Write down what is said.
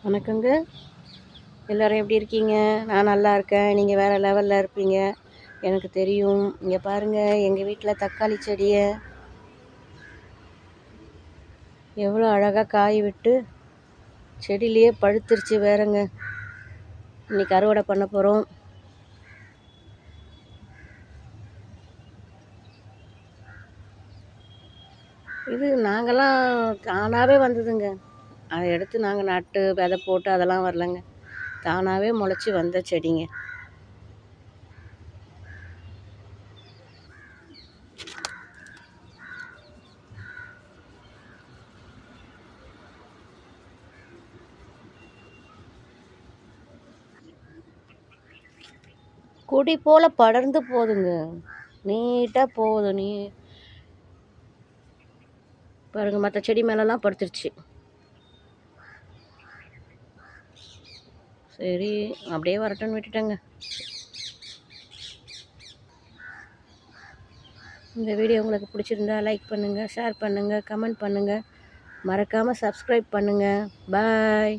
வணக்கங்க. எல்லோரும் எப்படி இருக்கீங்க? நான் நல்லா இருக்கேன். நீங்கள் வேறு லெவலில் இருப்பீங்க எனக்கு தெரியும். இங்கே பாருங்கள், எங்கள் வீட்டில் தக்காளி செடியை எவ்வளோ அழகாக காய விட்டு செடியிலேயே பழுத்துருச்சு வேறங்க. இன்றைக்கி அறுவடை பண்ண போகிறோம். இது நாங்கள்லாம் தானாகவே வந்ததுங்க. அதை எடுத்து நாங்கள் நட்டு விதை போட்டு அதெல்லாம் வரலங்க. தானாகவே முளைச்சி வந்த செடிங்க. கொடி போல் படர்ந்து போகுதுங்க. நீட்டாக போகுது. பாருங்கள், மற்ற செடி மேலெல்லாம் படுத்துருச்சு. சரி, அப்படியே வரட்டும்னு விட்டுட்டேங்க. இந்த வீடியோ உங்களுக்கு பிடிச்சிருந்தா லைக் பண்ணுங்கள், ஷேர் பண்ணுங்கள், கமெண்ட் பண்ணுங்கள். மறக்காமல் சப்ஸ்கிரைப் பண்ணுங்கள். பாய்.